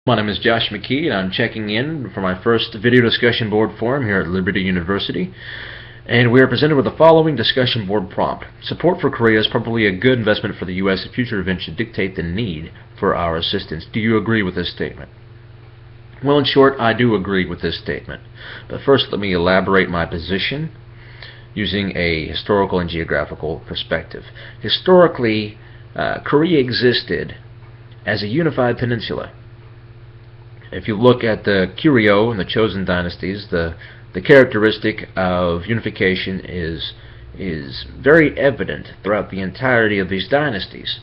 My name is Josh McKee, and I'm checking in for my first video discussion board forum here at Liberty University. And we are presented with the following discussion board prompt. Support for Korea is probably a good investment for the U.S. if future events should dictate the need for our assistance. Do you agree with this statement? Well, in short, I do agree with this statement. But first, let me elaborate my position using a historical and geographical perspective. Historically, Korea existed as a unified peninsula. If you look at the Goryeo and the Chosun dynasties, the characteristic of unification is very evident throughout the entirety of these dynasties.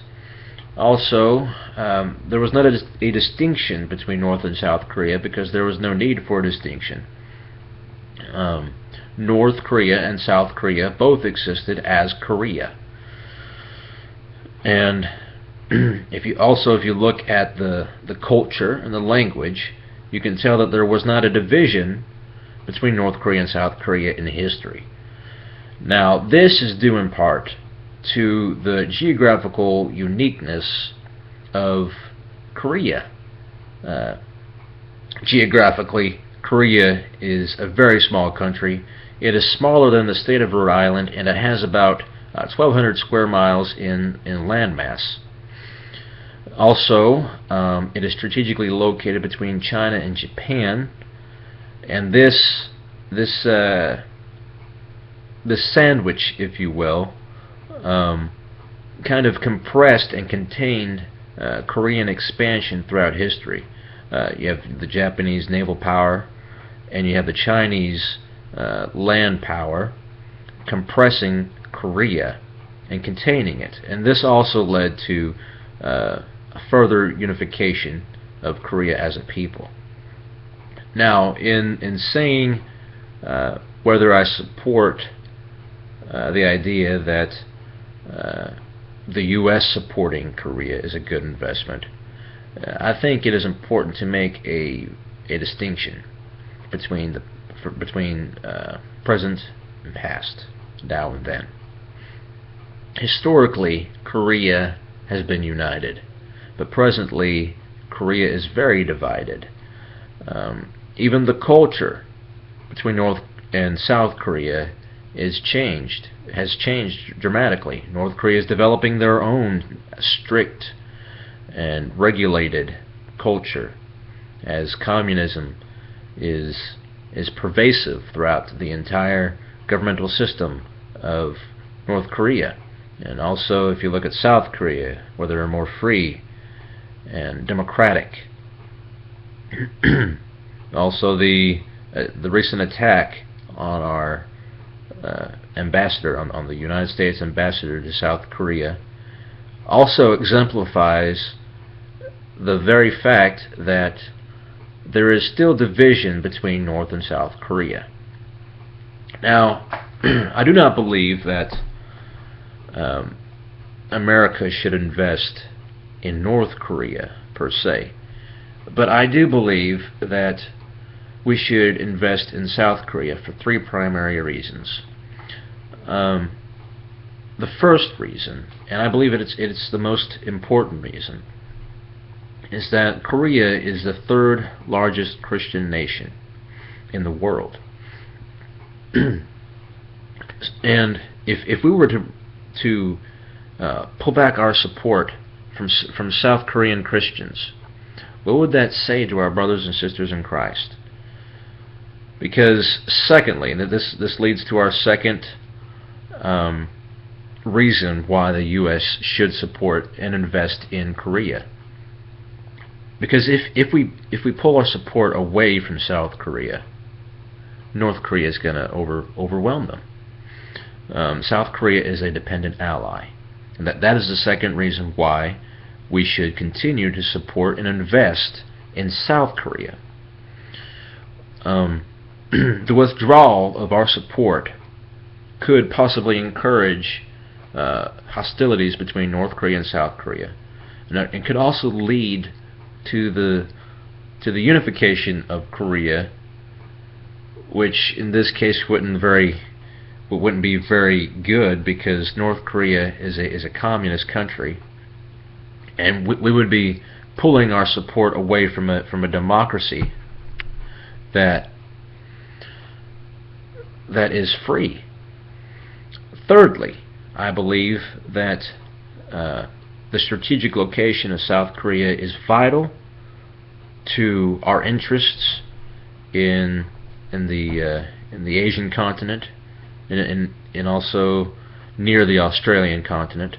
Also, there was not a distinction between North and South Korea because there was no need for a distinction. North Korea and South Korea both existed as Korea. And if you look at the culture and the language, you can tell that there was not a division between North Korea and South Korea in history. Now, this is due in part to the geographical uniqueness of Korea. Geographically, Korea is a very small country. It is smaller than the state of Rhode Island, and it has about 1,200 square miles in landmass. Also, it is strategically located between China and Japan, and this sandwich, if you will, kind of compressed and contained Korean expansion throughout history. You have the Japanese naval power, and you have the Chinese land power compressing Korea and containing it, and this also led to a further unification of Korea as a people. Now, in saying whether I support the idea that the U.S. supporting Korea is a good investment, I think it is important to make a distinction between present and past, now and then. Historically, Korea has been united, but presently Korea is very divided. Even the culture between North and South Korea has changed dramatically. North Korea is developing their own strict and regulated culture, as communism is pervasive throughout the entire governmental system of North Korea. And also, if you look at South Korea, where they are more free and democratic. Also, the recent attack on our ambassador, on the United States ambassador to South Korea, also exemplifies the very fact that there is still division between North and South Korea. Now, I do not believe that America should invest in North Korea per se, but I do believe that we should invest in South Korea for three primary reasons. The first reason, and I believe it's the most important reason, is that Korea is the third largest Christian nation in the world. And if we were to pull back our support from South Korean Christians, what would that say to our brothers and sisters in Christ? Because secondly, this leads to our second reason why the U.S. should support and invest in Korea. Because if we pull our support away from South Korea, North Korea is going to overwhelm them. South Korea is a dependent ally, and that is the second reason why we should continue to support and invest in South Korea. The withdrawal of our support could possibly encourage hostilities between North Korea and South Korea, and it could also lead to the unification of Korea, which in this case wouldn't be very good, because North Korea is a communist country, and we would be pulling our support away from a democracy that is free. Thirdly, I believe that the strategic location of South Korea is vital to our interests in the Asian continent, and also near the Australian continent.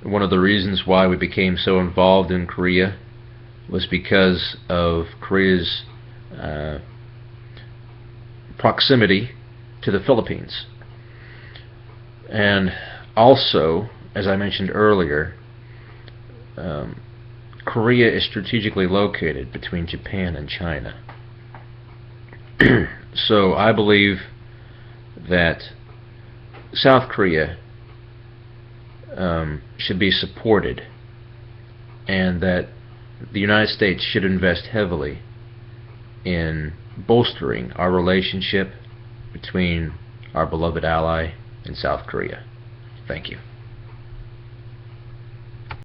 One of the reasons why we became so involved in Korea was because of Korea's proximity to the Philippines. And also, as I mentioned earlier, Korea is strategically located between Japan and China. So I believe that South Korea should be supported, and that the United States should invest heavily in bolstering our relationship between our beloved ally and South Korea. Thank you.